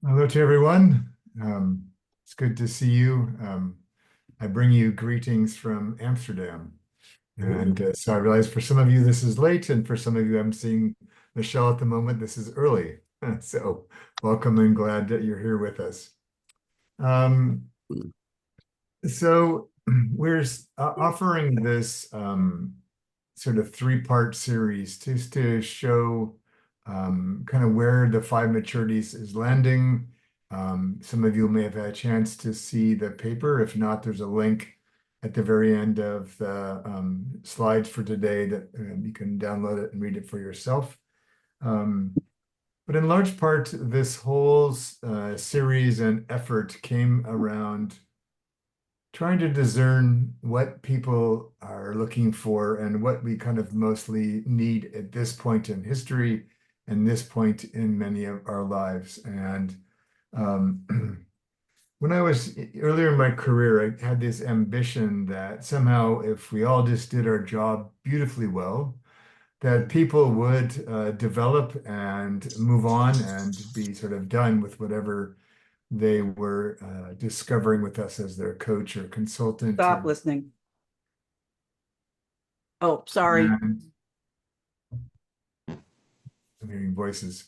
Hello to everyone. It's good to see you. I bring you greetings from Amsterdam. And so I realize for some of you this is late, and for some of you I'm seeing Michelle at the moment, this is early. So welcome and glad that you're here with us. Um, so we're offering this sort of three-part series just to show kind of where the Five Maturities is landing. Some of you may have had a chance to see the paper. If not, there's a link at the very end of the slides for today that you can download it and read it for yourself. But in large part, this whole series and effort came around trying to discern what people are looking for and what we kind of mostly need at this point in history and this point in many of our lives. And when I was earlier in my career, I had this ambition that somehow, if we all just did our job beautifully well, that people would develop and move on and be sort of done with whatever they were discovering with us as their coach or consultant. Stop listening. Oh, sorry. And I'm hearing voices.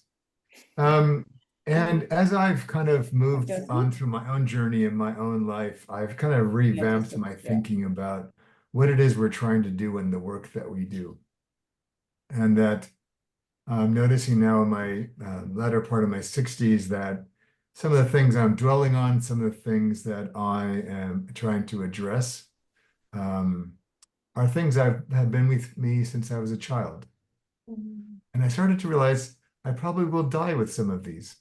And as I've kind of moved on through my own journey in my own life, I've kind of revamped my thinking about what it is we're trying to do in the work that we do. And that I'm noticing now in my latter part of my 60s that some of the things I'm dwelling on, some of the things that I am trying to address, are things that have been with me since I was a child. And I started to realize I probably will die with some of these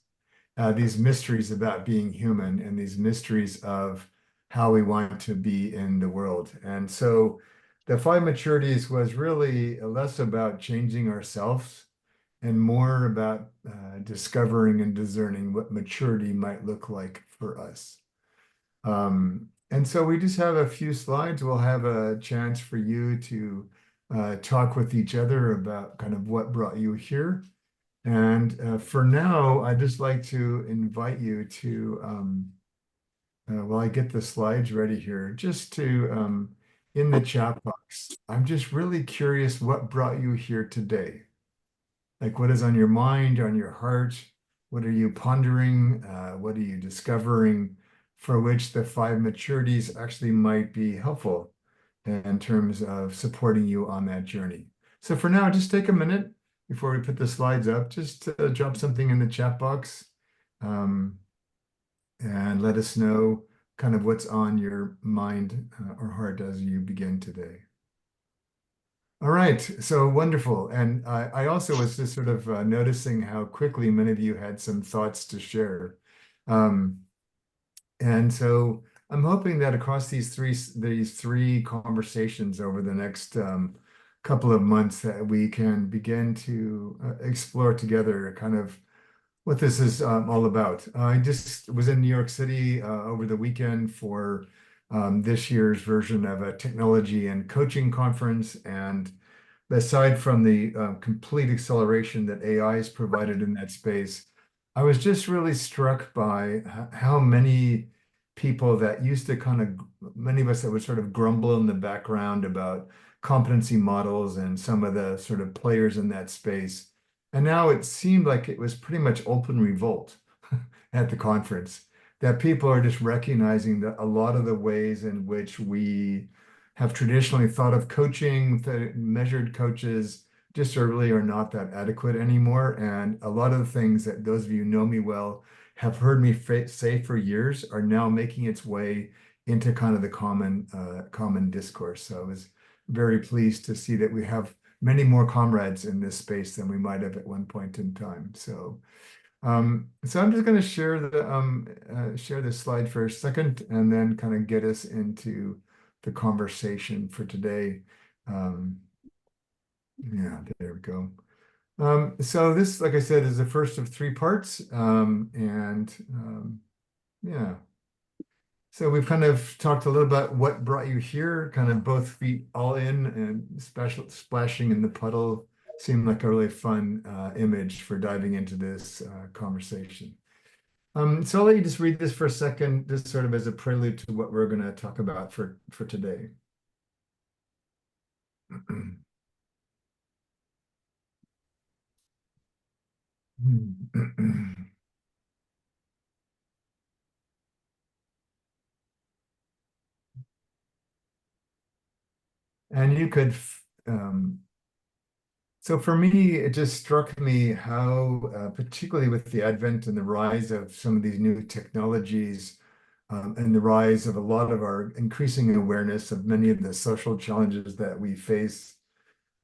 mysteries about being human and these mysteries of how we want to be in the world. And so the Five Maturities was really less about changing ourselves and more about discovering and discerning what maturity might look like for us. And so we just have a few slides. We'll have a chance for you to talk with each other about kind of what brought you here. And for now, I'd just like to invite you to, while I get the slides ready here, just to, in the chat box, I'm just really curious what brought you here today. Like, what is on your mind, on your heart? What are you pondering? What are you discovering for which the Five Maturities actually might be helpful in terms of supporting you on that journey? So for now, just take a minute before we put the slides up, just to drop something in the chat box and let us know kind of what's on your mind or heart as you begin today. All right, so wonderful. And I also was just sort of noticing how quickly many of you had some thoughts to share. And so I'm hoping that across these three conversations over the next couple of months that we can begin to explore together kind of what this is all about. I just was in New York City over the weekend for this year's version of a technology and coaching conference. And aside from the complete acceleration that AI has provided in that space, I was just really struck by how many people that used to kind of, many of us that would sort of grumble in the background about competency models and some of the sort of players in that space. And now it seemed like it was pretty much open revolt at the conference, that people are just recognizing that a lot of the ways in which we have traditionally thought of coaching, measured coaches, just really are not that adequate anymore. And a lot of the things that those of you who know me well have heard me say for years are now making its way into kind of the common discourse. So I was very pleased to see that we have many more comrades in this space than we might have at one point in time. So I'm just going to share this slide for a second and then kind of get us into the conversation for today. Yeah, there we go. So this, like I said, is the first of three parts. Yeah. So we've kind of talked a little about what brought you here, kind of both feet all in and splashing in the puddle seemed like a really fun image for diving into this conversation. So I'll let you just read this for a second, just sort of as a prelude to what we're going to talk about for today. And you could, so for me, it just struck me how, particularly with the advent and the rise of some of these new technologies, and the rise of a lot of our increasing awareness of many of the social challenges that we face,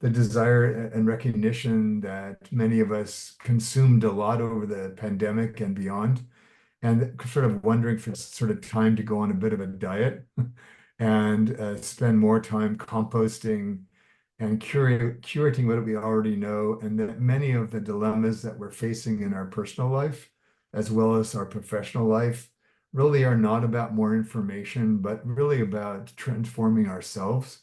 the desire and recognition that many of us consumed a lot over the pandemic and beyond, and sort of wondering if it's sort of time to go on a bit of a diet and spend more time composting and curating what we already know, and that many of the dilemmas that we're facing in our personal life, as well as our professional life, really are not about more information, but really about transforming ourselves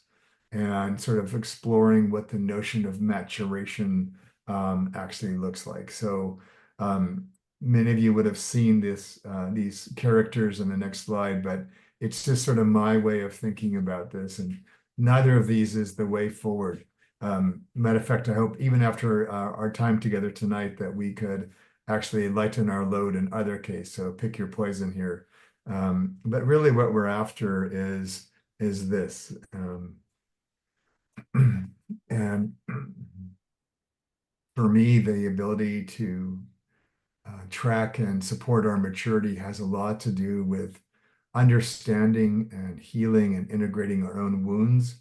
and sort of exploring what the notion of maturation actually looks like. So um, many of you would have seen these characters in the next slide, but it's just sort of my way of thinking about this. And neither of these is the way forward. Matter of fact, I hope even after our time together tonight that we could actually lighten our load in either case. So pick your poison here. But really what we're after is this. And for me, the ability to track and support our maturity has a lot to do with understanding and healing and integrating our own wounds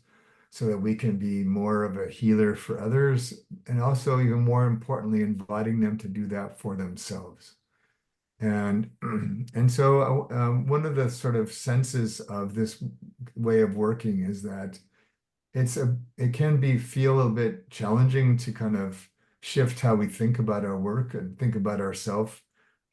so that we can be more of a healer for others, and also, even more importantly, inviting them to do that for themselves. And and so one of the sort of senses of this way of working is that it can be feel a bit challenging to kind of shift how we think about our work and think about ourselves.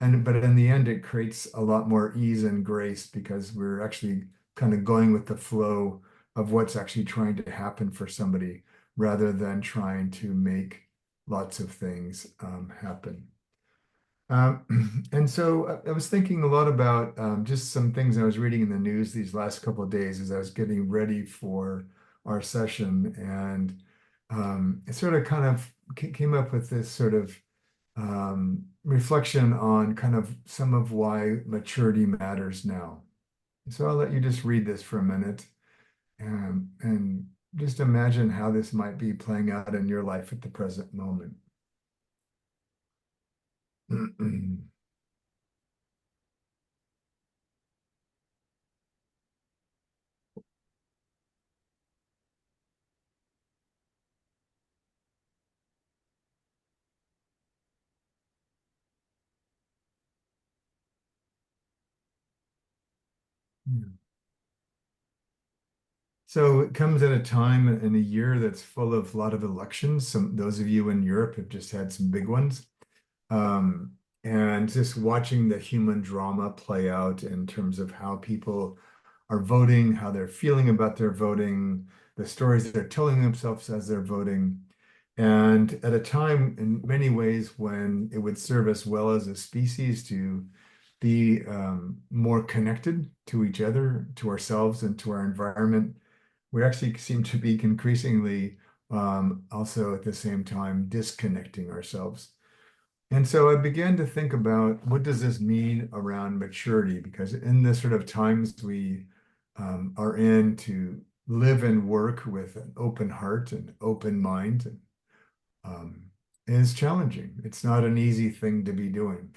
But in the end, it creates a lot more ease and grace because we're actually kind of going with the flow of what's actually trying to happen for somebody rather than trying to make lots of things happen. And so I was thinking a lot about just some things I was reading in the news these last couple of days as I was getting ready for our session, and it sort of kind of came up with this sort of reflection on kind of some of why maturity matters now. So I'll let you just read this for a minute and just imagine how this might be playing out in your life at the present moment. So it comes at a time in a year that's full of a lot of elections. Those of you in Europe have just had some big ones. Um, and just watching the human drama play out in terms of how people are voting, how they're feeling about their voting, the stories they're telling themselves as they're voting. And at a time, in many ways, when it would serve us well as a species to be more connected to each other, to ourselves, and to our environment, we actually seem to be increasingly also at the same time disconnecting ourselves. And so I began to think about what does this mean around maturity? Because in the sort of times we are in, to live and work with an open heart and open mind um, is challenging. It's not an easy thing to be doing.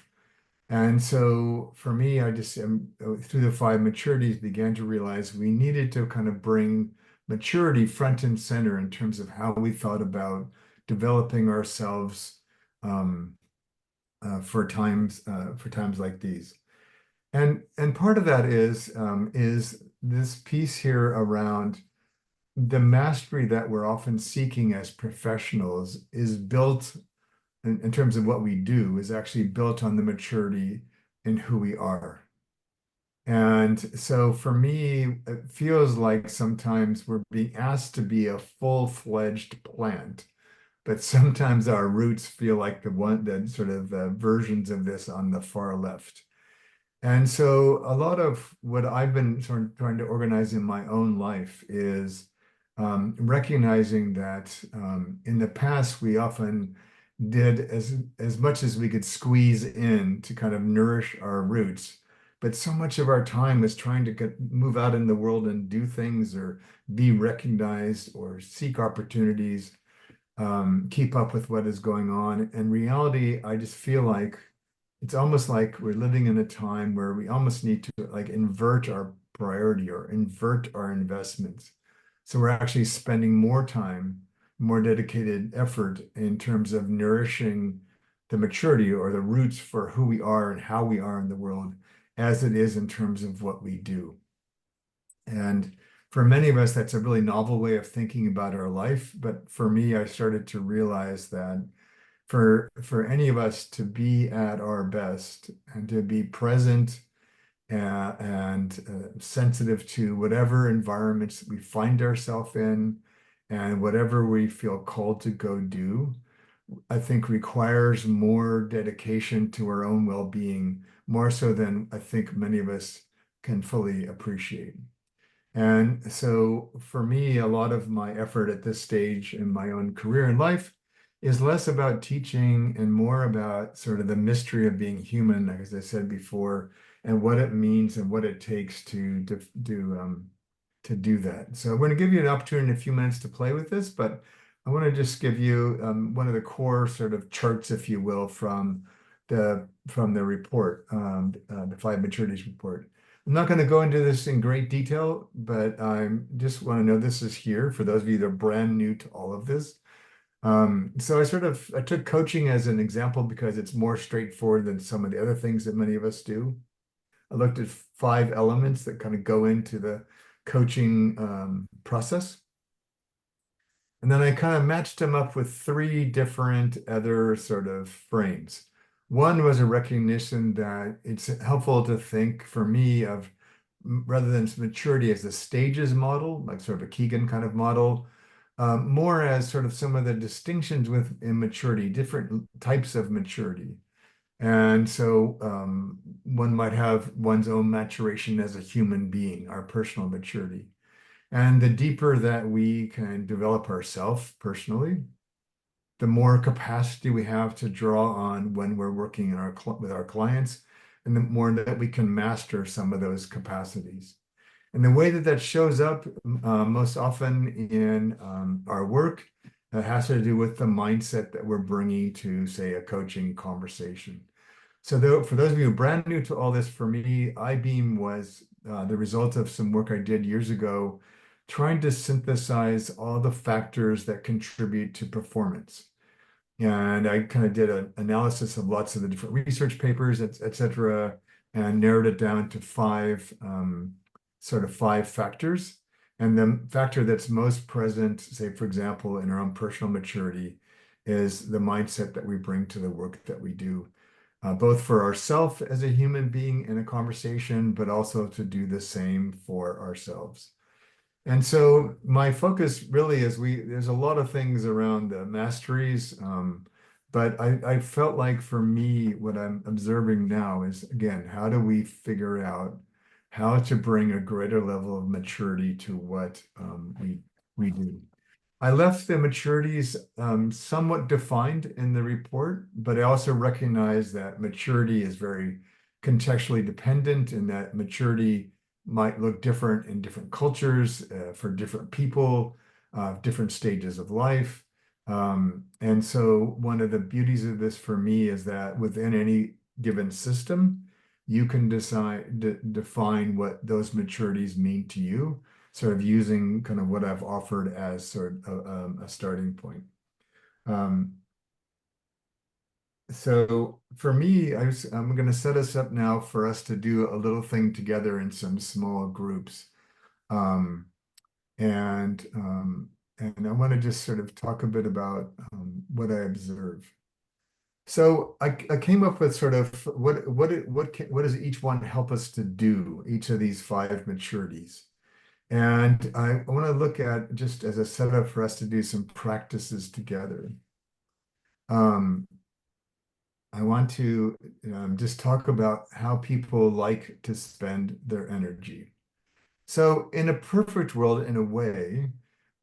And so for me, I just through the five maturities began to realize we needed to kind of bring maturity front and center in terms of how we thought about developing ourselves um, for times like these. And part of that is this piece here around the mastery that we're often seeking as professionals is built in terms of what we do is actually built on the maturity in who we are. And so for me, it feels like sometimes we're being asked to be a full-fledged plant, but sometimes our roots feel like the sort of versions of this on the far left. And so a lot of what I've been sort of trying to organize in my own life is recognizing that in the past we often did as much as we could squeeze in to kind of nourish our roots. But so much of our time is trying to move out in the world and do things or be recognized or seek opportunities, keep up with what is going on. In reality, I just feel like it's almost like we're living in a time where we almost need to like invert our priority or invert our investments. So we're actually spending more time, more dedicated effort in terms of nourishing the maturity or the roots for who we are and how we are in the world as it is in terms of what we do. And for many of us, that's a really novel way of thinking about our life. But for me, I started to realize that for any of us to be at our best and to be present and sensitive to whatever environments we find ourselves in and whatever we feel called to go do, I think requires more dedication to our own well-being, more so than I think many of us can fully appreciate. And so for me, a lot of my effort at this stage in my own career and life is less about teaching and more about sort of the mystery of being human, like as I said before, and what it means and what it takes to do that. So I'm going to give you an opportunity in a few minutes to play with this, but I want to just give you one of the core sort of charts, if you will, from the report, the Five Maturities report. I'm not going to go into this in great detail, but I just want to know this is here for those of you that are brand new to all of this. So I took coaching as an example because it's more straightforward than some of the other things that many of us do. I looked at 5 elements that kind of go into the coaching process. And then I kind of matched them up with 3 different other sort of frames. One was a recognition that it's helpful to think for me of rather than maturity as a stages model, like sort of a Keegan kind of model, more as sort of some of the distinctions with immaturity, different types of maturity. And so one might have one's own maturation as a human being, our personal maturity. And the deeper that we can develop ourselves personally, the more capacity we have to draw on when we're working with our clients, and the more that we can master some of those capacities. And the way that that shows up most often in our work has to do with the mindset that we're bringing to, say, a coaching conversation. So for those of you brand new to all this, for me, I-Beam was the result of some work I did years ago, trying to synthesize all the factors that contribute to performance. And I kind of did an analysis of lots of the different research papers, et cetera, and narrowed it down to sort of 5 factors. And the factor that's most present, say, for example, in our own personal maturity, is the mindset that we bring to the work that we do, both for ourselves as a human being in a conversation, but also to do the same for ourselves. And so my focus really is there's a lot of things around the masteries, but I felt like for me, what I'm observing now is, again, how do we figure out how to bring a greater level of maturity to what we do? I left the maturities somewhat defined in the report, but I also recognize that maturity is very contextually dependent and that maturity might look different in different cultures, for different people, different stages of life. And so one of the beauties of this for me is that within any given system, you can define what those maturities mean to you, sort of using kind of what I've offered as sort of a starting point. Um, so for me, I'm going to set us up now for us to do a little thing together in some small groups. Um, and um, and I want to just sort of talk a bit about what I observe. So I came up with sort of what does each one help us to do, each of these 5 maturities. And I want to look at just as a setup for us to do some practices together. Um, I want to just talk about how people like to spend their energy. So, in a perfect world, in a way,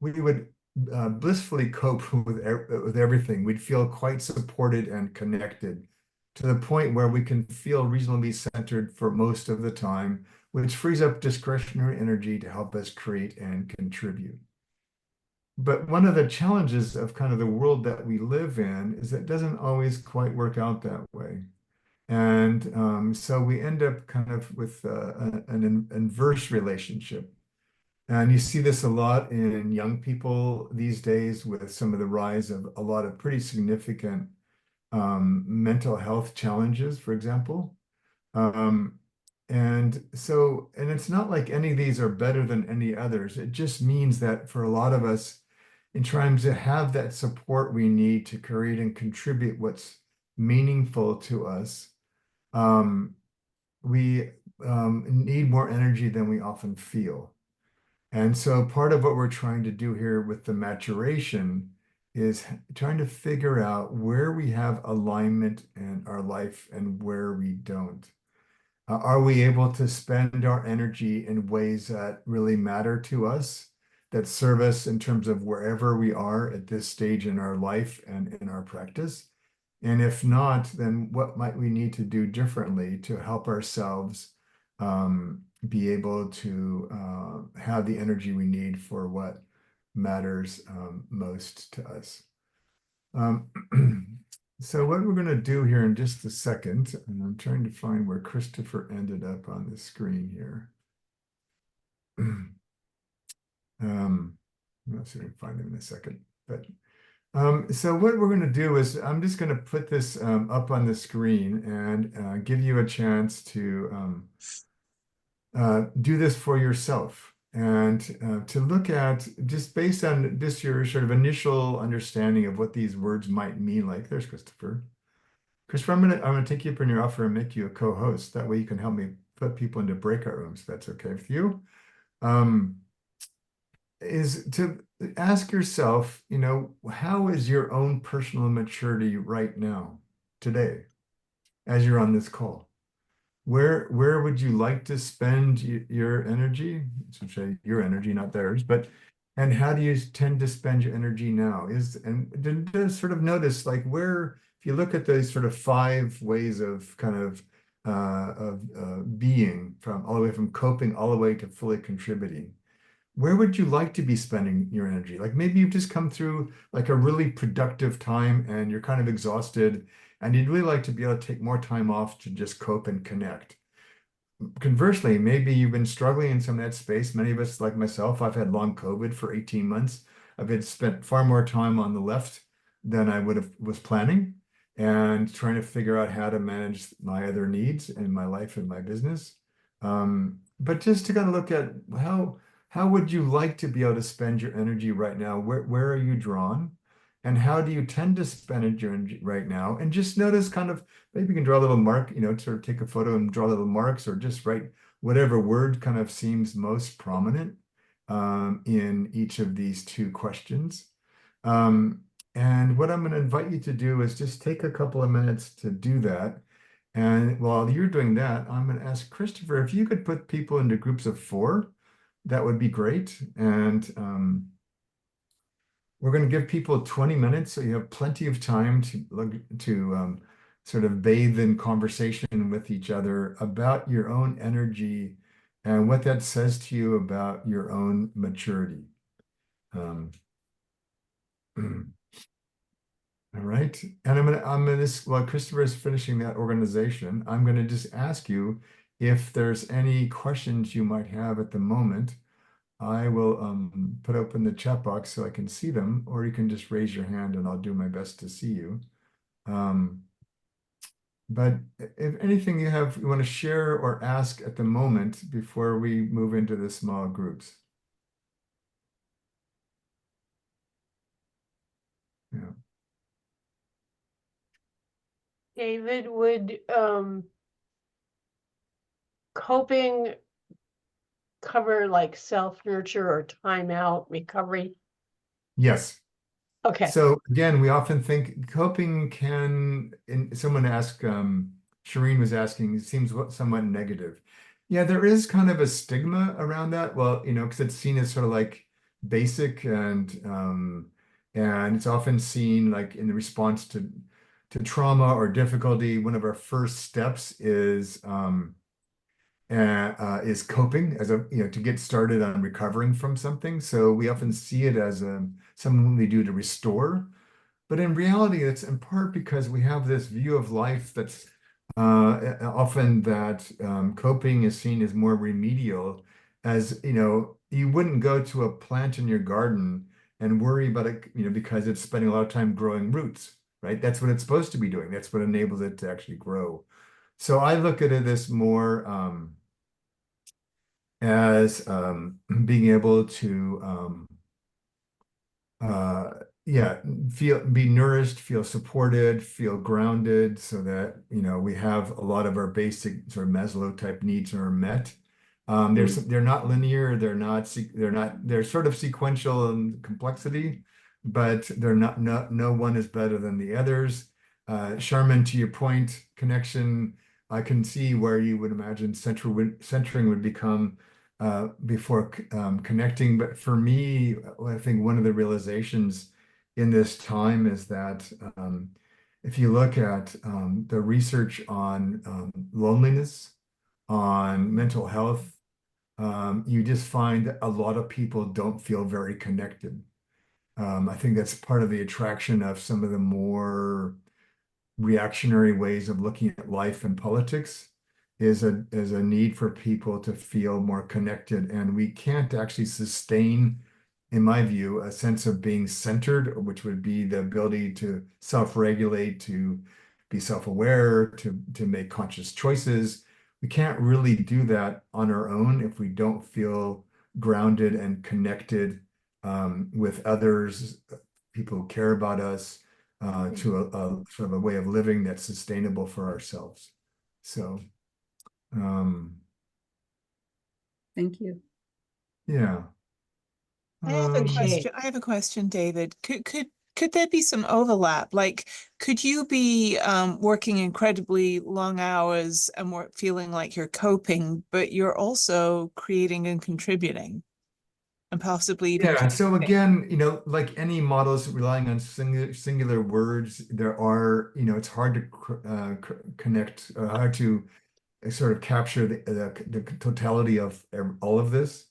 we would blissfully cope with everything. We'd feel quite supported and connected to the point where we can feel reasonably centered for most of the time, which frees up discretionary energy to help us create and contribute. But one of the challenges of kind of the world that we live in is that it doesn't always quite work out that way. And so we end up kind of with an inverse relationship. And you see this a lot in young people these days with some of the rise of a lot of pretty significant mental health challenges, for example. Um, and it's not like any of these are better than any others. It just means that for a lot of us, in trying to have that support we need to create and contribute what's meaningful to us, um, we need more energy than we often feel. And so part of what we're trying to do here with the maturation is trying to figure out where we have alignment in our life and where we don't. Are we able to spend our energy in ways that really matter to us, that serve us in terms of wherever we are at this stage in our life and in our practice? And if not, then what might we need to do differently to help ourselves be able to have the energy we need for what matters most to us? Um, so what we're going to do here in just a second, and I'm trying to find where Christopher ended up on the screen here. I'll see if I can find him in a second. But so what we're going to do is I'm just going to put this up on the screen and give you a chance to do this for yourself and to look at just based on just your sort of initial understanding of what these words might mean. Like, there's Christopher. Christopher, I'm gonna take you up on your offer and make you a co-host. That way you can help me put people into breakout rooms. If that's okay with you. Um, is to ask yourself, how is your own personal maturity right now, today, as you're on this call? Where would you like to spend your energy? I should say your energy, not theirs, but and how do you tend to spend your energy now? Just sort of notice like where, if you look at those sort of five ways of kind of being from all the way from coping all the way to fully contributing, where would you like to be spending your energy? Like maybe you've just come through like a really productive time and you're kind of exhausted and you'd really like to be able to take more time off to just cope and connect. Conversely, maybe you've been struggling in some of that space. Many of us, like myself, I've had long COVID for 18 months. I've had spent far more time on the left than I would have was planning and trying to figure out how to manage my other needs in my life and my business. But just to kind of look at how would you like to be able to spend your energy right now? Where are you drawn? And how do you tend to spend your energy right now? And just notice kind of maybe you can draw a little mark, sort of take a photo and draw little marks or just write whatever word kind of seems most prominent in each of these two questions. Um, and what I'm going to invite you to do is just take a couple of minutes to do that. And while you're doing that, I'm going to ask Christopher if you could put people into groups of four, that would be great. And we're going to give people 20 minutes, so you have plenty of time to sort of bathe in conversation with each other about your own energy and what that says to you about your own maturity. Um, all right, and while Christopher is finishing that organization, I'm going to just ask you if there's any questions you might have at the moment. I will put open the chat box so I can see them, or you can just raise your hand and I'll do my best to see you. Um, but if anything you want to share or ask at the moment before we move into the small groups. Yeah. David, would coping cover like self-nurture or time out recovery? Yes. Okay. So again, we often think coping someone asked, Shireen was asking, it seems somewhat negative. Yeah, there is kind of a stigma around that. Well, because it's seen as sort of like basic and it's often seen like in the response to trauma or difficulty. One of our first steps is coping as to get started on recovering from something. So we often see it as something we do to restore. But in reality, it's in part because we have this view of life that's often that coping is seen as more remedial, as you wouldn't go to a plant in your garden and worry about it, because it's spending a lot of time growing roots, right? That's what it's supposed to be doing. That's what enables it to actually grow. So I look at it as more as being able to uh yeah, be nourished, feel supported, feel grounded, so that we have a lot of our basic sort of Maslow type needs are met. They're not linear, they're sort of sequential in complexity, but they're not no one is better than the others. Charmin, to your point, connection, I can see where you would imagine centering would become before connecting. But for me, I think one of the realizations in this time is that if you look at the research on loneliness, on mental health, you just find that a lot of people don't feel very connected. I think that's part of the attraction of some of the more reactionary ways of looking at life and politics is a need for people to feel more connected. And we can't actually sustain, in my view, a sense of being centered, which would be the ability to self-regulate, to be self-aware, to make conscious choices. We can't really do that on our own if we don't feel grounded and connected with others, people who care about us, to a sort of a way of living that's sustainable for ourselves. So, Thank you. yeah. I have a Um, question. I have a question, David. Could there be some overlap? Like, could you be working incredibly long hours and feeling like you're coping, but you're also creating and contributing, and possibly even yeah. So connecting? again, like any models relying on singular words, there are, it's hard to connect, hard to sort of capture the totality of all of this.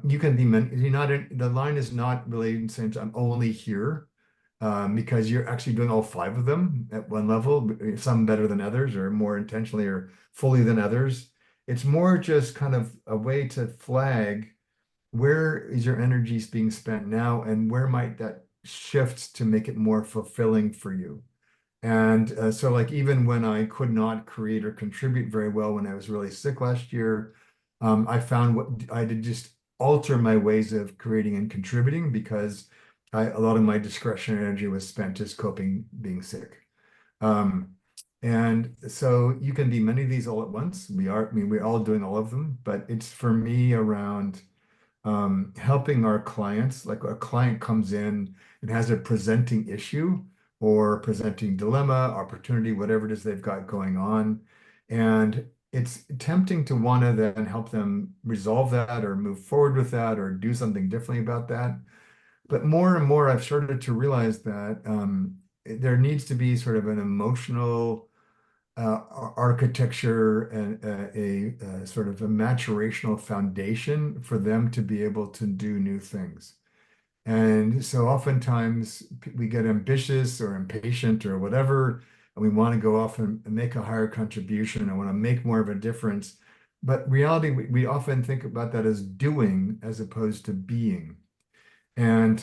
You can be you're not the line is not really saying I'm only here, because you're actually doing all five of them at one level, some better than others, or more intentionally or fully than others. It's more just kind of a way to flag where is your energies being spent now, and where might that shift to make it more fulfilling for you. And so, like, even when I could not create or contribute very well when I was really sick last year, I found what I did just alter my ways of creating and contributing, because a lot of my discretionary energy was spent just coping being sick. Um, and so you can be many of these all at once. I mean, we're all doing all of them, but it's for me around helping our clients. Like a client comes in and has a presenting issue or presenting dilemma, opportunity, whatever it is they've got going on. And it's tempting to want to then help them resolve that or move forward with that or do something differently about that. But more and more, I've started to realize that there needs to be sort of an emotional architecture and a sort of a maturational foundation for them to be able to do new things. And so oftentimes we get ambitious or impatient or whatever, and we want to go off and make a higher contribution. I want to make more of a difference. But reality, we often think about that as doing as opposed to being. And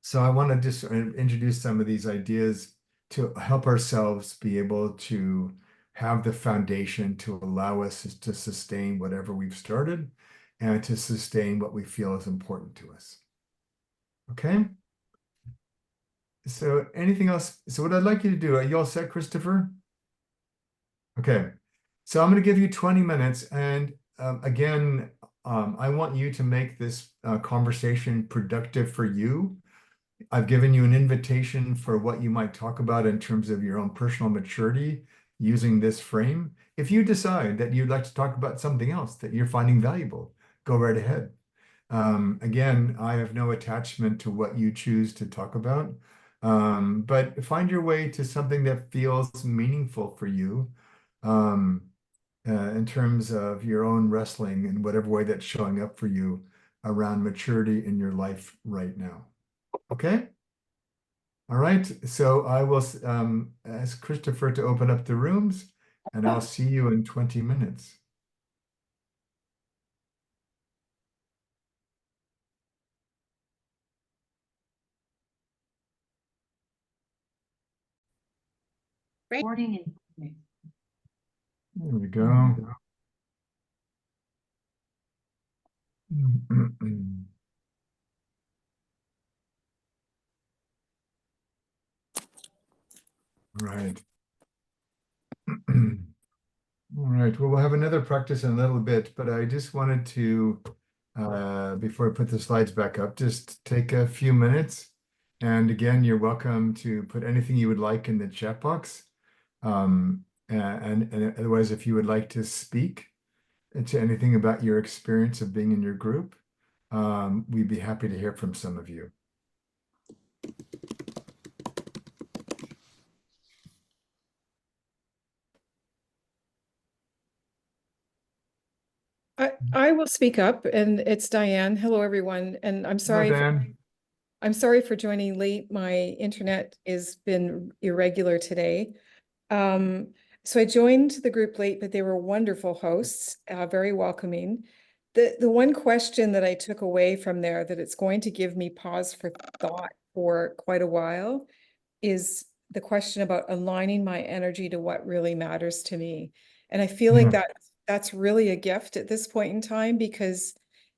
so I want to just introduce some of these ideas to help ourselves be able to have the foundation to allow us to sustain whatever we've started and to sustain what we feel is important to us. Okay? So anything else? So what I'd like you to do, are you all set, Christopher? Okay. So I'm going to give you 20 minutes. And again, I want you to make this conversation productive for you. I've given you an invitation for what you might talk about in terms of your own personal maturity using this frame. If you decide that you'd like to talk about something else that you're finding valuable, go right ahead. Again, I have no attachment to what you choose to talk about, but find your way to something that feels meaningful for you in terms of your own wrestling in whatever way that's showing up for you around maturity in your life right now. Okay? All right. So I will ask Christopher to open up the rooms, and I'll see you in 20 minutes. There we go. Right. All right. Well, we'll have another practice in a little bit, but I just wanted to, before I put the slides back up, just take a few minutes. And again, you're welcome to put anything you would like in the chat box. And otherwise, if you would like to speak to anything about your experience of being in your group, we'd be happy to hear from some of you. I will speak up, and it's Diane. Hello, everyone. And I'm sorry. Hello, Dan. I'm sorry for joining late. My internet has been irregular today. So I joined the group late, but they were wonderful hosts, very welcoming. The one question that I took away from there that it's going to give me pause for thought for quite a while is the question about aligning my energy to what really matters to me. And I feel like that's really a gift at this point in time, because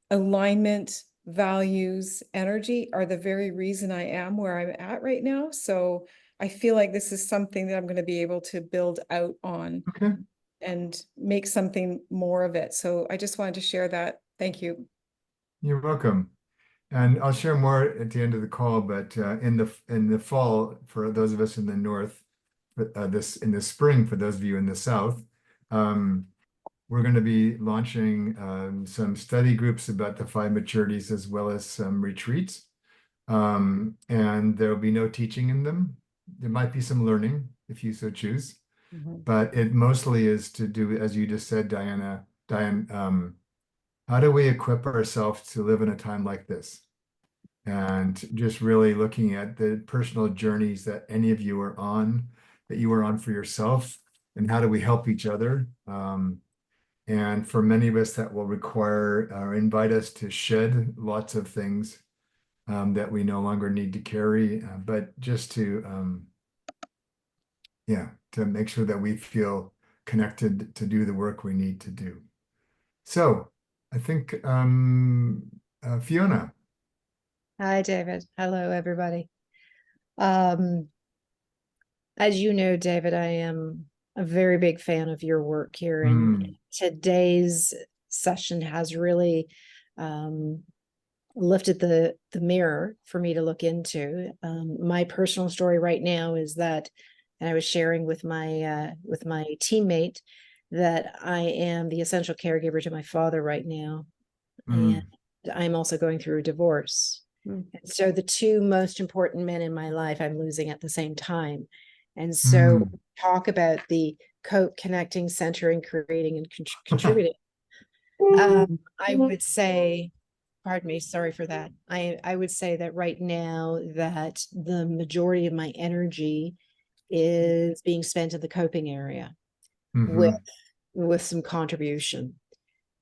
alignment, values, energy are the very reason I am where I'm at right now. So I feel like this is something that I'm going to be able to build out on and make something more of it. So I just wanted to share that. Thank you. You're welcome. And I'll share more at the end of the call, but in the fall, for those of us in the north, in the spring, for those of you in the south, we're going to be launching some study groups about the five maturities, as well as some retreats. And there'll be no teaching in them. There might be some learning if you so choose, but it mostly is to do, as you just said, Diane, how do we equip ourselves to live in a time like this? And just really looking at the personal journeys that any of you are on, that you are on for yourself, and how do we help each other? And for many of us, that will require or invite us to shed lots of things that we no longer need to carry, but just to, to make sure that we feel connected to do the work we need to do. So I think Fiona. Hi, David. Hello, everybody. As you know, David, I am a very big fan of your work here, and today's session has really lifted the mirror for me to look into. My personal story right now is that, and I was sharing with my teammate, that I am the essential caregiver to my father right now, and I'm also going through a divorce. And so the two most important men in my life I'm losing at the same time. And so talk about the connecting, centering, creating, and contributing. I would say, pardon me, sorry for that. I would say that right now that the majority of my energy is being spent in the coping area with some contribution.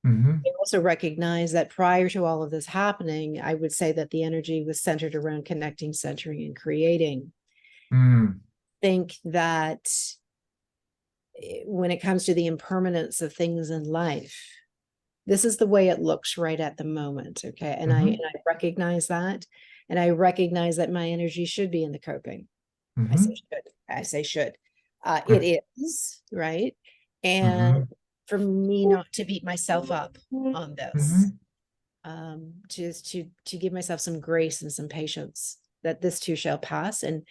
I also recognize that prior to all of this happening, I would say that the energy was centered around connecting, centering, and creating. Think that when it comes to the impermanence of things in life, this is the way it looks right at the moment. Okay. And I recognize that. And I recognize that my energy should be in the coping. I say should. It is, right? And for me not to beat myself up on this, just to give myself some grace and some patience that this too shall pass and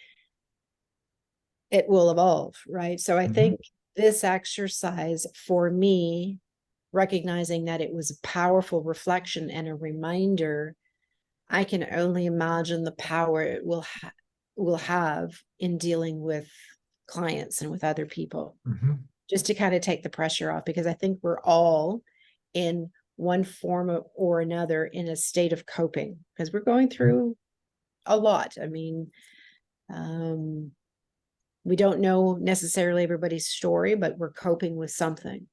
it will evolve, right? So I think this exercise for me, recognizing that it was a powerful reflection and a reminder, I can only imagine the power it will have in dealing with clients and with other people, just to kind of take the pressure off, because I think we're all in one form or another in a state of coping, because we're going through a lot. I mean, we don't know necessarily everybody's story, but we're coping with something,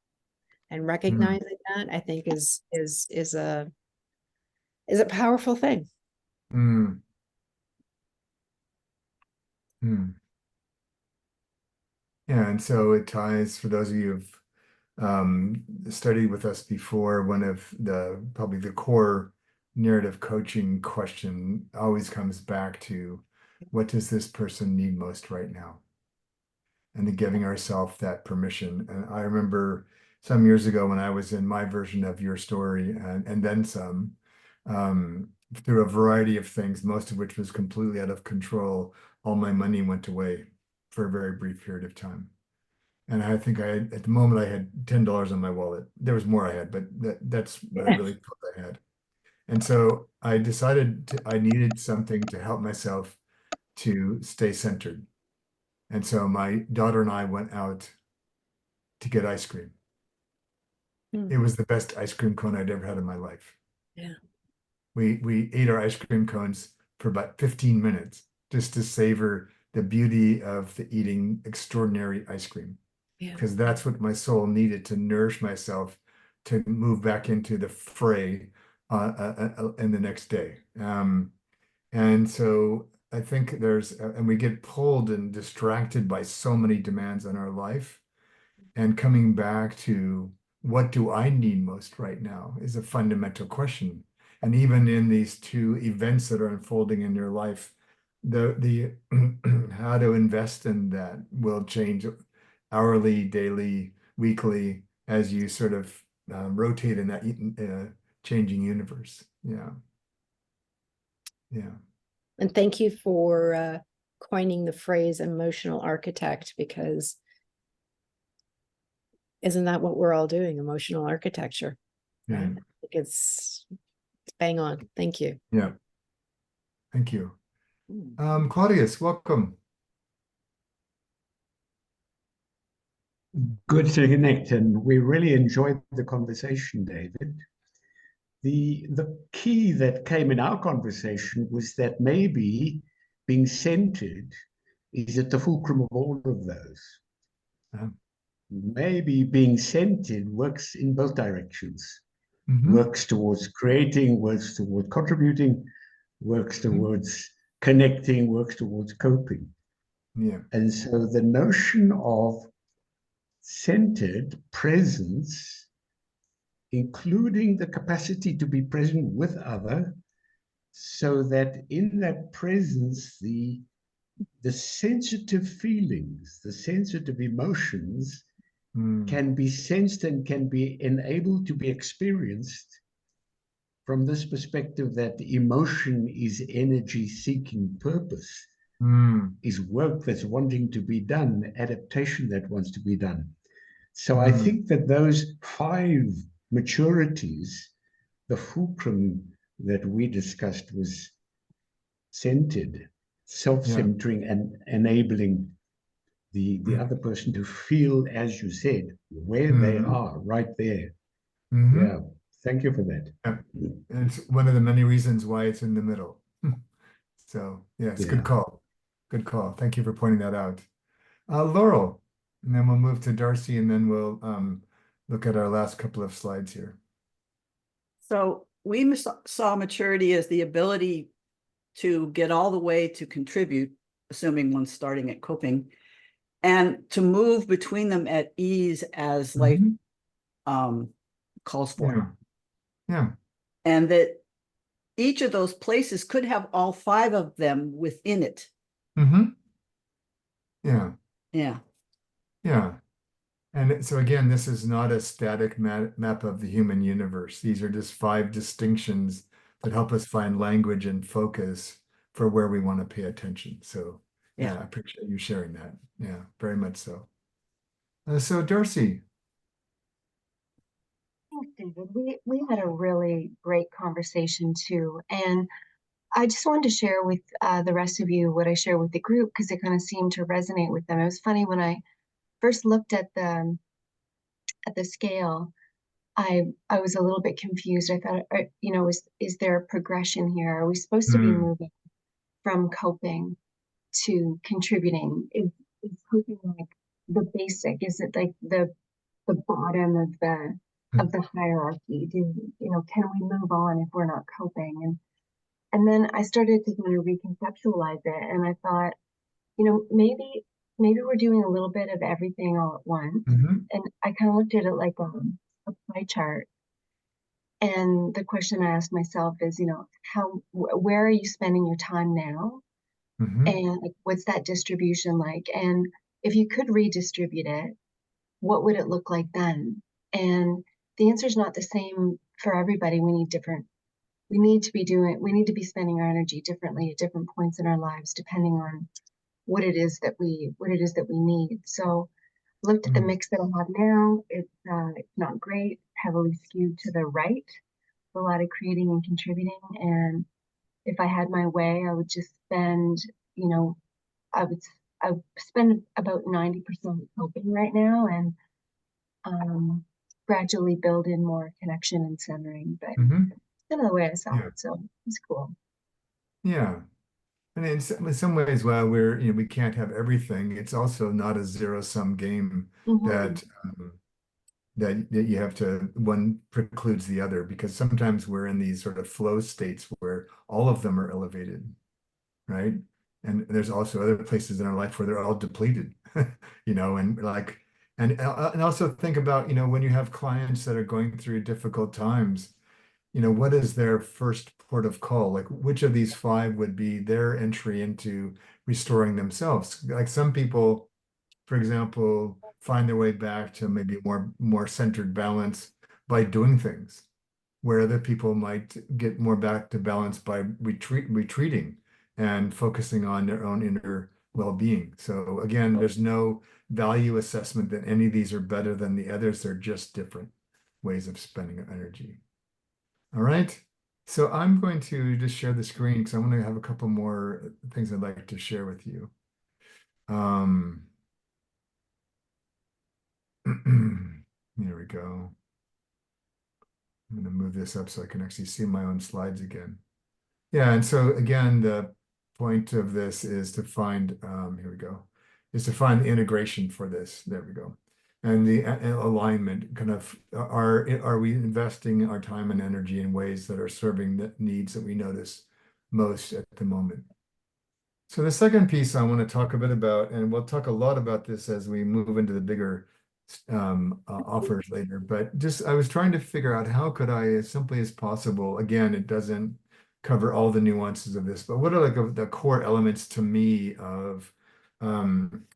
and recognizing that, I think, is a powerful thing. Mm. Mm. Yeah, and so it ties, for those of you who've studied with us before, one of probably the core narrative coaching question always comes back to, what does this person need most right now? And the giving ourselves that permission. And I remember some years ago when I was in my version of your story and then some, through a variety of things, most of which was completely out of control, all my money went away for a very brief period of time. And I think at the moment I had $10 on my wallet. There was more I had, but that's what I really felt I had. And so I decided I needed something to help myself to stay centered. And so my daughter and I went out to get ice cream. It was the best ice cream cone I'd ever had in my life. Yeah. We ate our ice cream cones for about 15 minutes just to savor the beauty of the eating extraordinary ice cream. Yeah. Because that's what my soul needed to nourish myself to move back into the fray in the next day. And so I think and we get pulled and distracted by so many demands on our life. And coming back to, what do I need most right now, is a fundamental question. And even in these two events that are unfolding in your life, the how to invest in that will change hourly, daily, weekly, as you sort of rotate in that changing universe. Yeah. Yeah. And thank you for coining the phrase emotional architect, because isn't that what we're all doing? Emotional architecture, right? Yeah. I think it's bang on. Thank you. Yeah. Thank you. Claudius, welcome. Good to connect, and we really enjoyed the conversation, David. The key that came in our conversation was that maybe being centered is at the fulcrum of all of those. Maybe being centered works in both directions. Works towards creating, works towards contributing, works towards connecting, works towards coping. Yeah. And so the notion of centered presence, including the capacity to be present with other, so that in that presence, the sensitive feelings, the sensitive emotions can be sensed and can be enabled to be experienced from this perspective, that emotion is energy seeking purpose, is work that's wanting to be done, adaptation that wants to be done. So I think that those 5 maturities, the fulcrum that we discussed was centered, self-centering, and enabling the other person to feel, as you said, where they are, right there. Yeah, thank you for that. Yeah. And it's one of the many reasons why it's in the middle. So yes, good call. Good call. Thank you for pointing that out. Laurel, and then we'll move to Darcy, and then we'll look at our last couple of slides here. So we saw maturity as the ability to get all the way to contribute, assuming one's starting at coping, and to move between them at ease as life calls for. Yeah. And that each of those places could have all 5 of them within it. Yeah. Yeah. Yeah. And so again, this is not a static map of the human universe. These are just 5 distinctions that help us find language and focus for where we want to pay attention. So yeah, Yeah. I appreciate you sharing that. Yeah, very much so. So Darcy. Thanks, David. We had a really great conversation too. And I just wanted to share with the rest of you what I share with the group because it kind of seemed to resonate with them. It was funny when I first looked at the scale, I was a little bit confused. I thought, is there a progression here? Are we supposed to be Hmm. moving from coping to contributing? Is coping like the basic? Is it like the bottom of the hierarchy? Can we move on if we're not coping? And then I started to kind of reconceptualize it, and I thought, maybe we're doing a little bit of everything all at once. Mhm. And I kind of looked at it like a pie chart. And the question I asked myself is, where are you spending your time now? Mhm. And like, what's that distribution like? And if you could redistribute it, what would it look like then? And the answer is not the same for everybody. We need to be spending our energy differently at different points in our lives, depending on what it is that we need. So looked at the Mm. mix that I have now. It's not great, heavily skewed to the right, a lot of creating and contributing. And if I had my way, I would just spend, you know, I would spend about 90% coping right now and um, gradually build in more connection and centering. But Mhm. kind of the way I saw Yeah. it, so it's cool. Yeah. And in some ways, while we can't have everything, it's also not a zero-sum game Mhm. that that you have to, one precludes the other, because sometimes we're in these sort of flow states where all of them are elevated, right? And there's also other places in our life where they're all depleted, and like, and also think about, when you have clients that are going through difficult times, what is their first port of call? Like, which of these five would be their entry into restoring themselves? Like some people, for example, find their way back to maybe more centered balance by doing things, where other people might get more back to balance by retreating and focusing on their own inner well-being. So again, there's no value assessment that any of these are better than the others. They're just different ways of spending energy. All right. So I'm going to just share the screen because I want to have a couple more things I'd like to share with you. There we go. I'm going to move this up so I can actually see my own slides again. Yeah, and so again, the point of this is to find, here we go, is to find the integration for this. There we go. And the alignment, kind of, are we investing our time and energy in ways that are serving the needs that we notice most at the moment? So the second piece I want to talk a bit about, and we'll talk a lot about this as we move into the bigger offers later, but just I was trying to figure out how could I, as simply as possible, again, it doesn't cover all the nuances of this, but what are like the core elements to me of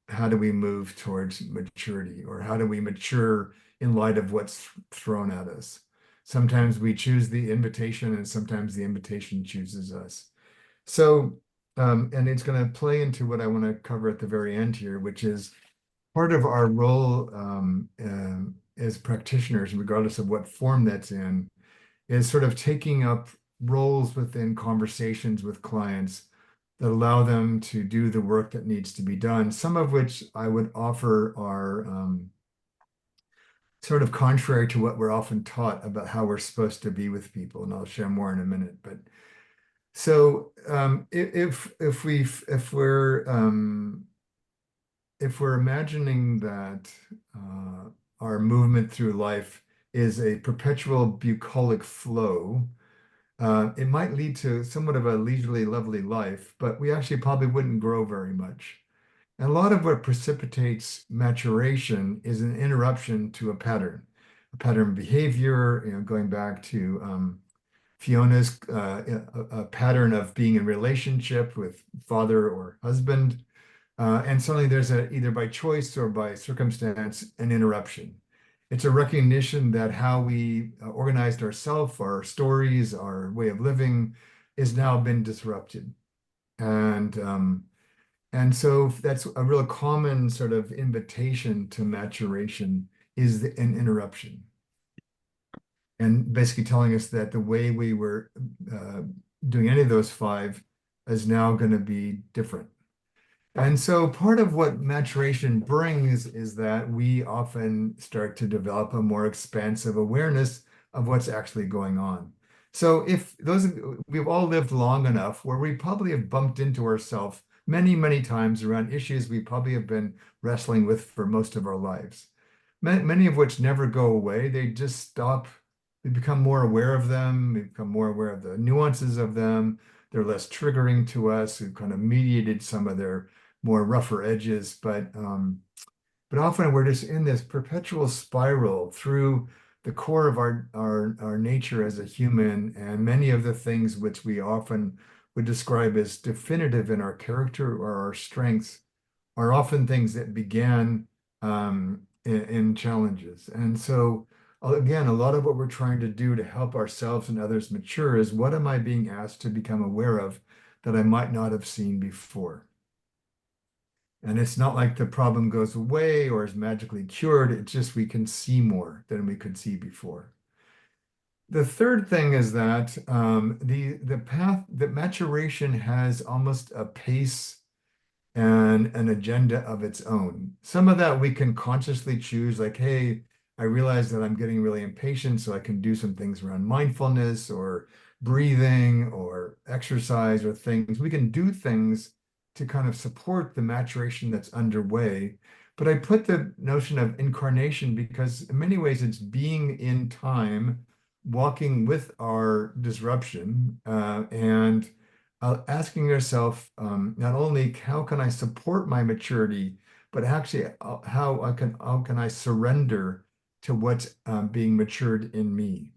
how do we move towards maturity, or how do we mature in light of what's thrown at us? Sometimes we choose the invitation and sometimes the invitation chooses us. So, and it's going to play into what I want to cover at the very end here, which is part of our role as practitioners, regardless of what form that's in, is sort of taking up roles within conversations with clients that allow them to do the work that needs to be done, some of which I would offer are sort of contrary to what we're often taught about how we're supposed to be with people. And I'll share more in a minute. But so if we're imagining that our movement through life is a perpetual bucolic flow, it might lead to somewhat of a leisurely, lovely life, but we actually probably wouldn't grow very much. And a lot of what precipitates maturation is an interruption to a pattern of behavior, going back to Fiona's a pattern of being in relationship with father or husband. And suddenly there's either by choice or by circumstance, an interruption. It's a recognition that how we organized ourselves, our stories, our way of living is now been disrupted. And so that's a real common sort of invitation to maturation is an interruption. And basically telling us that the way we were doing any of those five is now going to be different. And so part of what maturation brings is that we often start to develop a more expansive awareness of what's actually going on. So if we've all lived long enough where we probably have bumped into ourselves many, many times around issues we probably have been wrestling with for most of our lives, many of which never go away. They just stop. We become more aware of them. We become more aware of the nuances of them. They're less triggering to us. We've kind of mediated some of their more rougher edges, but often we're just in this perpetual spiral through the core of our nature as a human, and many of the things which we often would describe as definitive in our character or our strengths are often things that began in challenges. And so again, a lot of what we're trying to do to help ourselves and others mature is what am I being asked to become aware of that I might not have seen before? And it's not like the problem goes away or is magically cured. It's just we can see more than we could see before. The third thing is that the path that maturation has almost a pace and an agenda of its own. Some of that we can consciously choose, like, hey, I realize that I'm getting really impatient, so I can do some things around mindfulness or breathing or exercise or things. We can do things to kind of support the maturation that's underway. But I put the notion of incarnation because in many ways it's being in time, walking with our disruption, and asking yourself not only how can I support my maturity, but actually how can I surrender to what's being matured in me.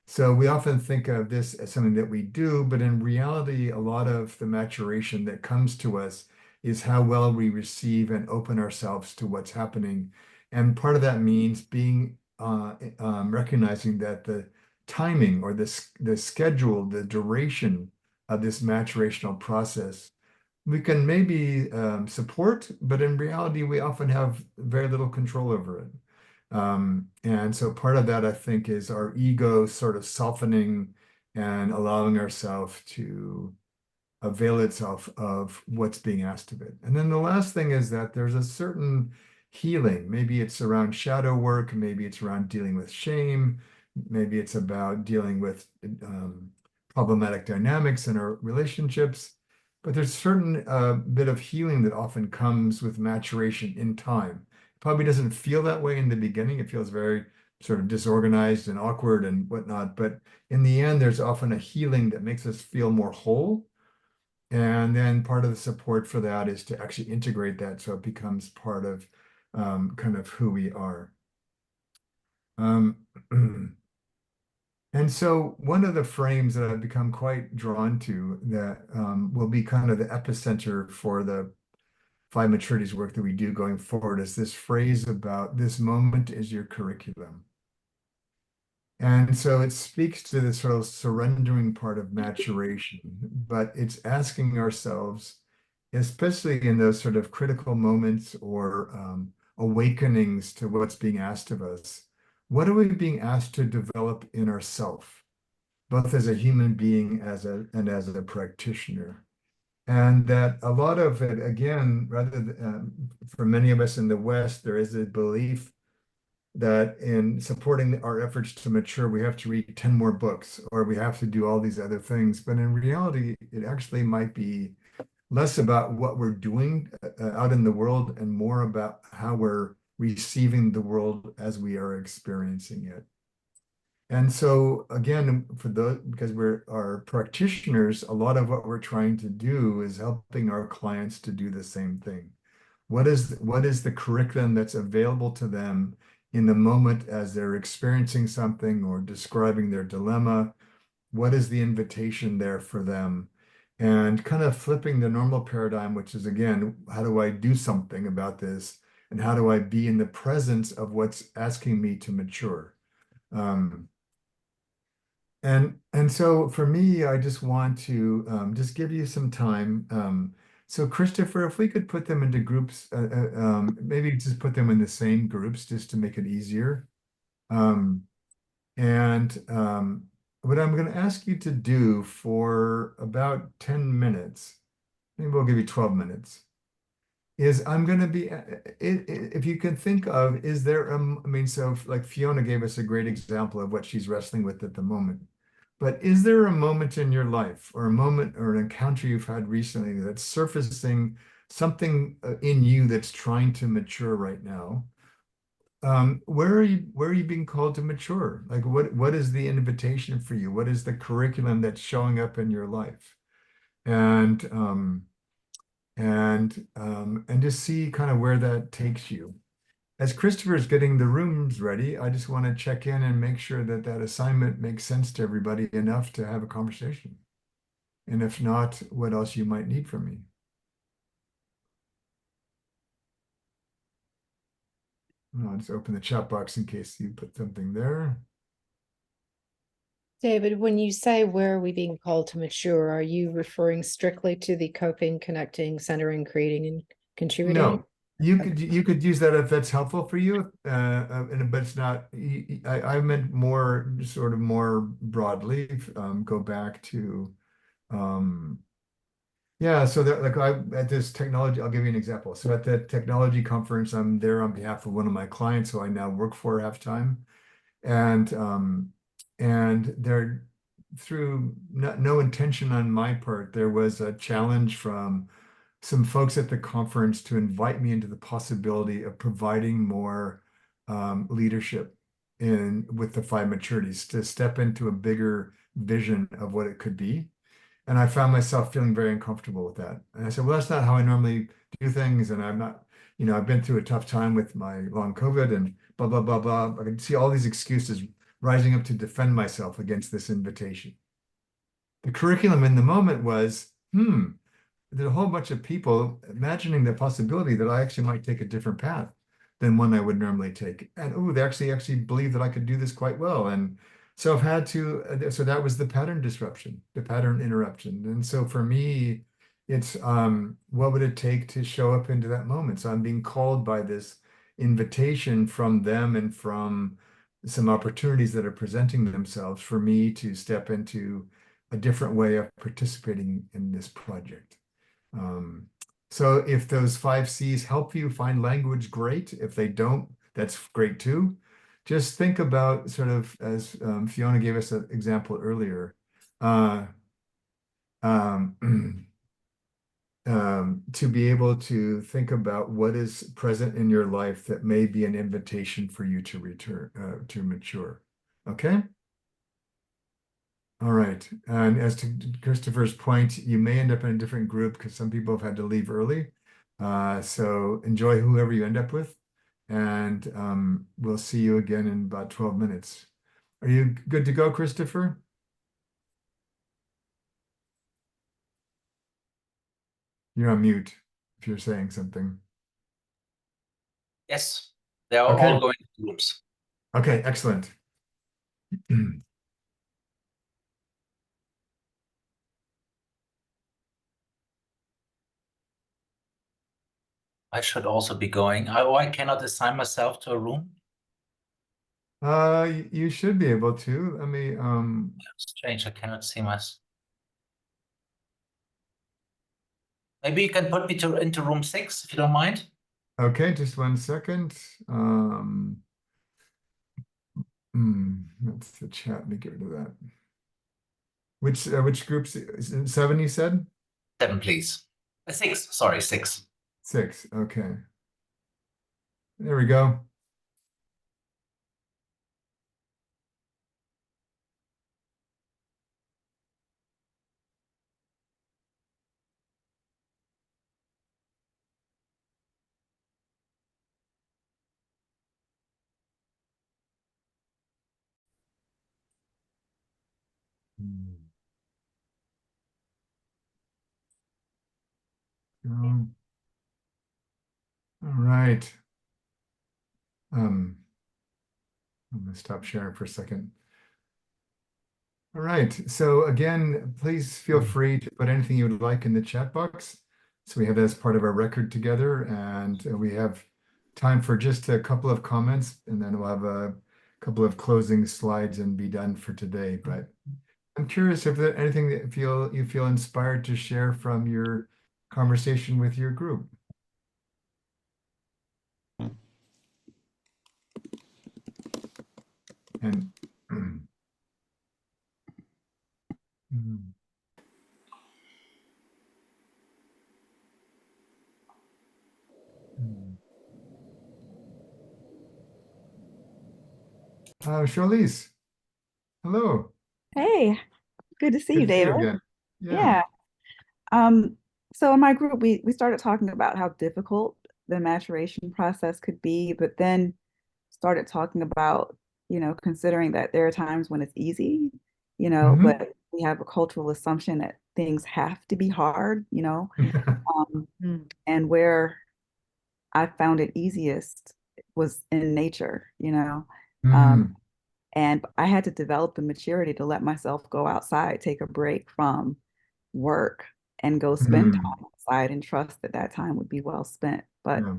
So we often think of this as something that we do, but in reality, a lot of the maturation that comes to us is how well we receive and open ourselves to what's happening. And part of that means being recognizing that the timing or the schedule, the duration of this maturational process, we can maybe support, but in reality, we often have very little control over it. And so part of that, I think, is our ego sort of softening and allowing ourselves to avail itself of what's being asked of it. And then the last thing is that there's a certain healing. Maybe it's around shadow work, maybe it's around dealing with shame, maybe it's about dealing with problematic dynamics in our relationships. But there's a certain bit of healing that often comes with maturation in time. Probably doesn't feel that way in the beginning. It feels very sort of disorganized and awkward and whatnot. But in the end, there's often a healing that makes us feel more whole. And then part of the support for that is to actually integrate that so it becomes part of kind of who we are. And so one of the frames that I've become quite drawn to that will be kind of the epicenter for the Five Maturities work that we do going forward is this phrase about this moment is your curriculum. And so it speaks to this sort of surrendering part of maturation, but it's asking ourselves, especially in those sort of critical moments or awakenings to what's being asked of us, what are we being asked to develop in ourselves, both as a human being and as a practitioner? And that a lot of it, again, rather than, for many of us in the West, there is a belief that in supporting our efforts to mature, we have to read 10 more books or we have to do all these other things. But in reality, it actually might be less about what we're doing out in the world and more about how we're receiving the world as we are experiencing it. And so again, because we're our practitioners, a lot of what we're trying to do is helping our clients to do the same thing. What is the curriculum that's available to them in the moment as they're experiencing something or describing their dilemma? What is the invitation there for them? And kind of flipping the normal paradigm, which is, again, how do I do something about this? And how do I be in the presence of what's asking me to mature? And so for me, I just want to just give you some time. So Christopher, if we could put them into groups, maybe just put them in the same groups just to make it easier. Um, and what I'm going to ask you to do for about 10 minutes, maybe we'll give you 12 minutes, is I'm going to be, if you can think of, is there, I mean, so like Fiona gave us a great example of what she's wrestling with at the moment. But is there a moment in your life or a moment or an encounter you've had recently that's surfacing something in you that's trying to mature right now? Where are you being called to mature? Like what is the invitation for you? What is the curriculum that's showing up in your life? And and just see kind of where that takes you. As Christopher's getting the rooms ready, I just want to check in and make sure that that assignment makes sense to everybody enough to have a conversation. And if not, what else you might need from me. I'll just open the chat box in case you put something there. David, when you say where are we being called to mature, are you referring strictly to the coping, connecting, centering, creating, and contributing? No, you could use that if that's helpful for you, but it's not. I meant more sort of more broadly. Go back to yeah. So that like I at this technology, I'll give you an example. So at the technology conference, I'm there on behalf of one of my clients who I now work for half time, and there through no intention on my part, there was a challenge from some folks at the conference to invite me into the possibility of providing more leadership in with the Five Maturities to step into a bigger vision of what it could be. And I found myself feeling very uncomfortable with that. And I said, well, that's not how I normally do things. And I'm not, I've been through a tough time with my long COVID and blah, blah, blah, blah. I can see all these excuses rising up to defend myself against this invitation. The curriculum in the moment was, there's a whole bunch of people imagining the possibility that I actually might take a different path than one I would normally take. And oh, they actually believe that I could do this quite well. And so I've had to, so that was the pattern disruption, the pattern interruption. And so for me, it's what would it take to show up into that moment? So I'm being called by this invitation from them and from some opportunities that are presenting themselves for me to step into a different way of participating in this project. So if those 5 C's help you find language, great. If they don't, that's great too. Just think about sort of as Fiona gave us an example earlier, uh, um, to be able to think about what is present in your life that may be an invitation for you to return, to mature. Okay? All right. And as to Christopher's point, you may end up in a different group because some people have had to leave early. So enjoy whoever you end up with. And we'll see you again in about 12 minutes. Are you good to go, Christopher? You're on mute if you're saying something. Yes, they are Okay. all going to rooms. Okay, excellent. I should also be going. I cannot assign myself to a room. You should be able to. Let me Strange, I cannot see myself. Maybe you can put me into room 6 if you don't mind. okay, just 1 second. That's the chat. Let me get rid of that. Which groups? 7, you said? 7, please. 6, sorry, 6. 6, okay. There we go. Um, all right. I'm gonna stop sharing for a second. All right. So again, please feel free to put anything you would like in the chat box. So we have that as part of our record together, and we have time for just a couple of comments, and then we'll have a couple of closing slides and be done for today. But I'm curious if there's anything that you feel inspired to share from your conversation with your group. And Charlize, hello. Hey, good to see you, Good to see you David. again. Yeah. Um, so in my group, we started talking about how difficult the maturation process could be, but then started talking about, considering that there are times when it's easy, Mhm. but we have a cultural assumption that things have to be hard, and where I found it easiest was in nature, Mm, and I had to develop the maturity to let myself go outside, take a break from work and go spend mm, time outside and trust that that time would be well spent. But yeah,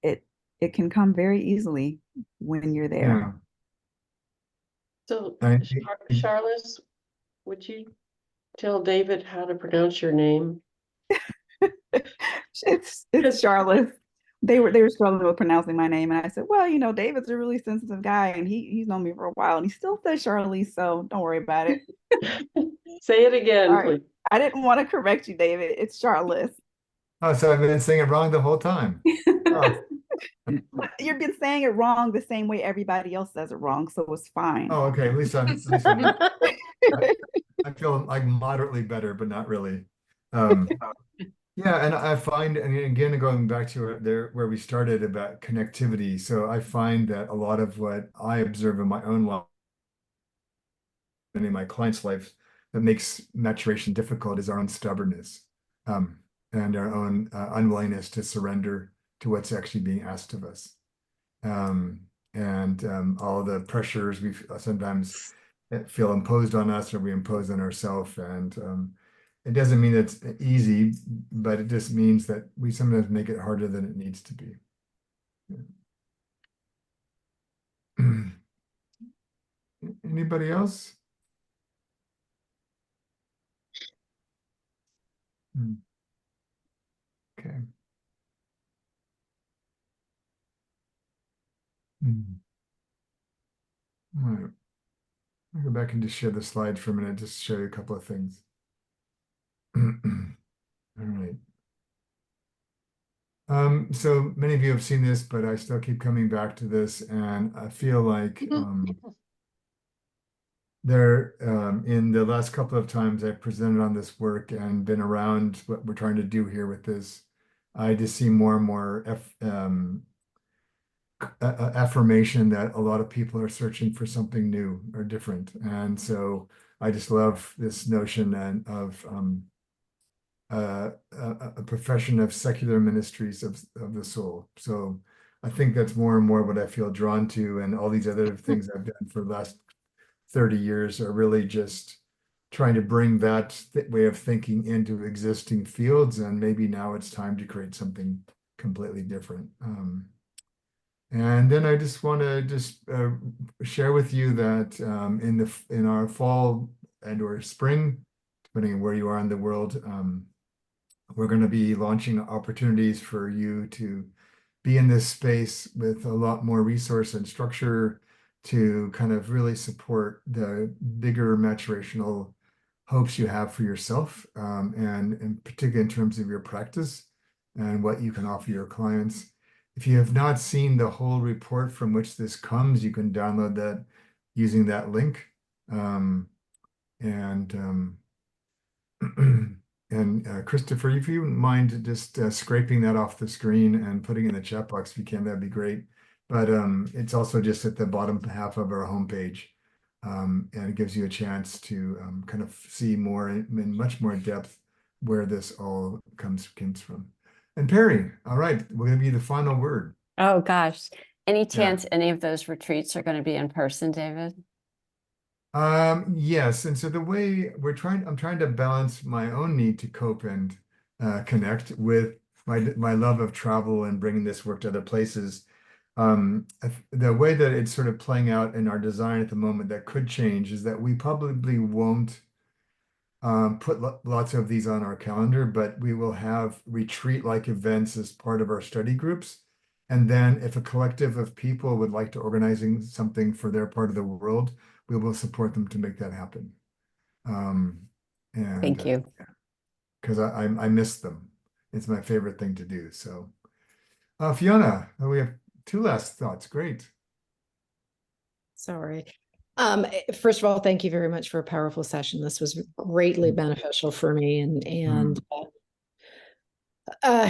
it it can come very easily when you're there. yeah. So, I, Charlotte, would you tell David how to pronounce your name? It's Charlotte. They were struggling with pronouncing my name, and I said, well, David's a really sensitive guy, and he's known me for a while, and he still says Charlize, so don't worry about it. Say it again, Sorry, please. I didn't want to correct you, David. It's Charlotte. oh, so I've been saying it wrong the whole time. Oh, You've been saying it wrong the same way everybody else says it wrong, so it's fine. oh, okay. At least I feel like moderately better, but not really. Yeah, and I find, and again, going back to there where we started about connectivity. So I find that a lot of what I observe in my own life and in my clients' life that makes maturation difficult is our own stubbornness, and our own unwillingness to surrender to what's actually being asked of us. And all the pressures we sometimes feel imposed on us or we impose on ourselves. And it doesn't mean it's easy, but it just means that we sometimes make it harder than it needs to be. Anybody else? Okay. All right. I'll go back and just share the slide for a minute, just to show you a couple of things. All right. So many of you have seen this, but I still keep coming back to this, and I feel like in the last couple of times I've presented on this work and been around what we're trying to do here with this, I just see more and more affirmation that a lot of people are searching for something new or different. And so I just love this notion of a profession of secular ministries of the soul. So I think that's more and more what I feel drawn to, and all these other things I've done for the last 30 years are really just trying to bring that way of thinking into existing fields, and maybe now it's time to create something completely different. And then I just want to share with you that in our fall and or spring, depending on where you are in the world, we're going to be launching opportunities for you to be in this space with a lot more resource and structure to kind of really support the bigger maturational hopes you have for yourself, and in particular in terms of your practice and what you can offer your clients. If you have not seen the whole report from which this comes, you can download that using that link. And Christopher, if you wouldn't mind just scraping that off the screen and putting it in the chat box if you can, that'd be great. But it's also just at the bottom half of our homepage. And it gives you a chance to kind of see more in much more depth where this all comes from. And Perry, all right, we're going to be the final word. Oh gosh, any chance any of those retreats are going to be in person, David? Yes, and so the way I'm trying to balance my own need to cope and connect with my love of travel and bringing this work to other places. The way that it's sort of playing out in our design at the moment that could change is that we probably won't put lots of these on our calendar, but we will have retreat-like events as part of our study groups. And then if a collective of people would like to organizing something for their part of the world, we will support them to make that happen. Um, Thank you. Because I miss them. It's my favorite thing to do. So, Fiona, we have two last thoughts. Great. Sorry. First of all, thank you very much for a powerful session. This was greatly beneficial for me, and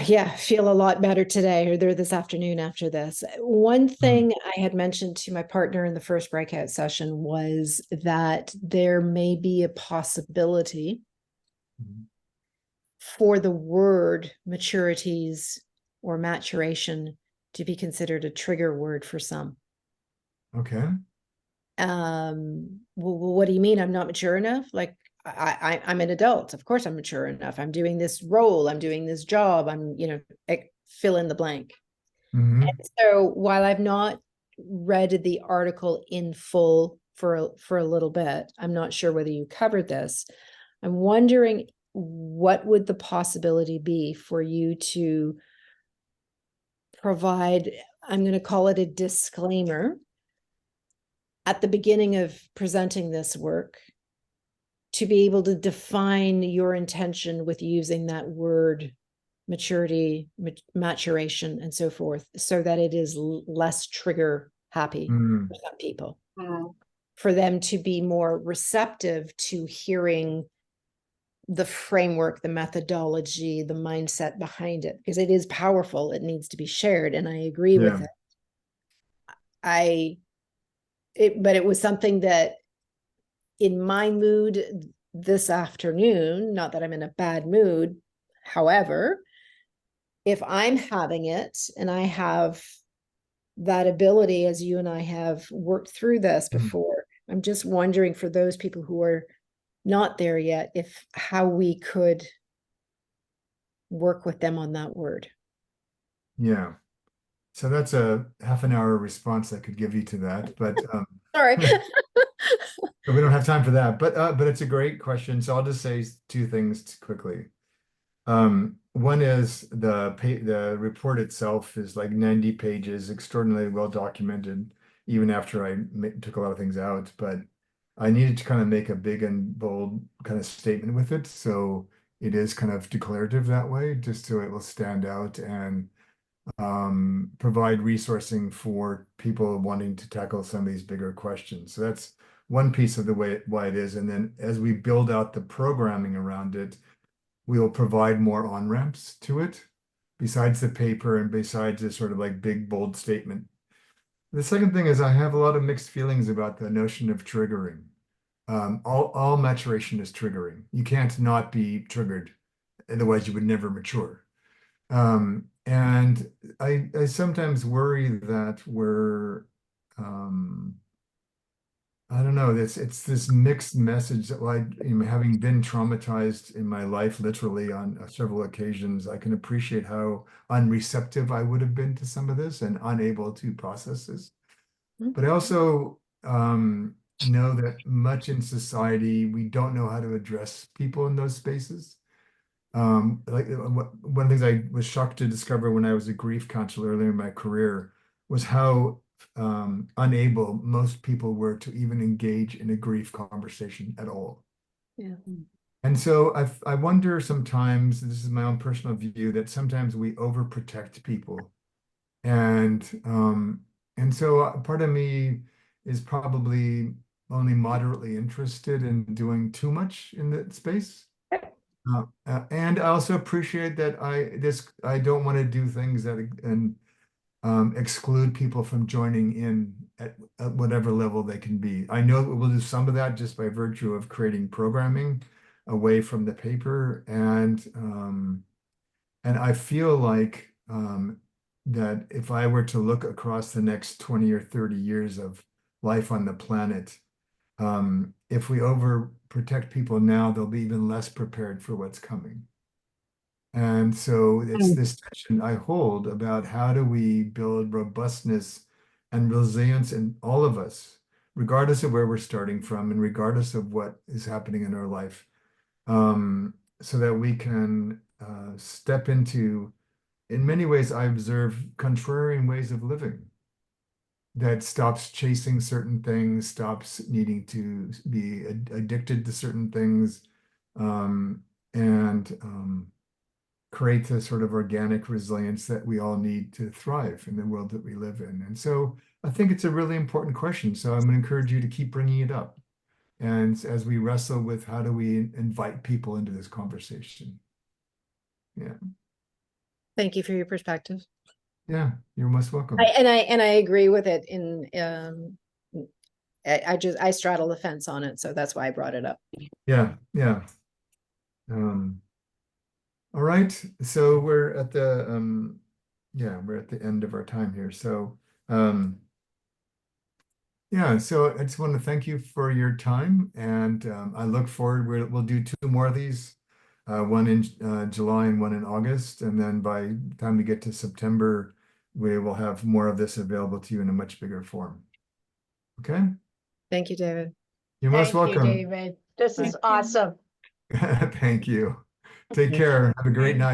yeah, feel a lot better today or there this afternoon after this. One thing I had mentioned to my partner in the first breakout session was that there may be a possibility for the word maturities or maturation to be considered a trigger word for some. Okay. What do you mean I'm not mature enough? Like I'm an adult. Of course I'm mature enough. I'm doing this role. I'm doing this job. I'm, fill in the blank. Mhm. And so while I've not read the article in full for a little bit, I'm not sure whether you covered this. I'm wondering what would the possibility be for you to provide, I'm going to call it a disclaimer at the beginning of presenting this work, to be able to define your intention with using that word maturity, maturation, and so forth, so that it is less trigger happy for some people, for them to be more receptive to hearing the framework, the methodology, the mindset behind it, because it is powerful. It needs to be shared, and I agree with it. But it was something that in my mood this afternoon, not that I'm in a bad mood, however, if I'm having it and I have that ability, as you and I have worked through this before, I'm just wondering for those people who are not there yet, if how we could work with them on that word. Yeah. So that's a half an hour response I could give you to that, but Sorry. we don't have time for that. But it's a great question. So I'll just say two things quickly. One is the report itself is like 90 pages, extraordinarily well documented, even after I took a lot of things out. But I needed to kind of make a big and bold kind of statement with it. So it is kind of declarative that way, just so it will stand out and provide resourcing for people wanting to tackle some of these bigger questions. So that's one piece of the way why it is. And then as we build out the programming around it, we will provide more on-ramps to it, besides the paper and besides this sort of like big, bold statement. The second thing is I have a lot of mixed feelings about the notion of triggering. All maturation is triggering. You can't not be triggered, otherwise you would never mature. And I sometimes worry that we're I don't know, it's this mixed message that having been traumatized in my life, literally on several occasions, I can appreciate how unreceptive I would have been to some of this and unable to process this. But I also know that much in society, we don't know how to address people in those spaces. Like one of the things I was shocked to discover when I was a grief counselor earlier in my career was how unable most people were to even engage in a grief conversation at all. Yeah. And so I wonder sometimes, this is my own personal view, that sometimes we overprotect people. And so part of me is probably only moderately interested in doing too much in that space. And I also appreciate that I don't want to do things that exclude people from joining in at whatever level they can be. I know that we'll do some of that just by virtue of creating programming away from the paper, and I feel like that if I were to look across the next 20 or 30 years of life on the planet, if we overprotect people now, they'll be even less prepared for what's coming. And so it's this tension I hold about how do we build robustness and resilience in all of us, regardless of where we're starting from and regardless of what is happening in our life, so that we can step into, in many ways, I observe contrarian ways of living that stops chasing certain things, stops needing to be addicted to certain things, and create the sort of organic resilience that we all need to thrive in the world that we live in. And so I think it's a really important question. So I'm going to encourage you to keep bringing it up. And as we wrestle with how do we invite people into this conversation. Yeah. Thank you for your perspective. Yeah, you're most welcome. I agree with it I straddle the fence on it, so that's why I brought it up. Yeah, yeah. All right, so we're at the we're at the end of our time here. So yeah, so I just want to thank you for your time, and I look forward. We'll do 2 more of these, one in July and one in August, and then by the time we get to September, we will have more of this available to you in a much bigger form. Okay? Thank you, David. You're most Thank you, welcome. David. This is Thank you. awesome. Thank you. Take care. Have a great night.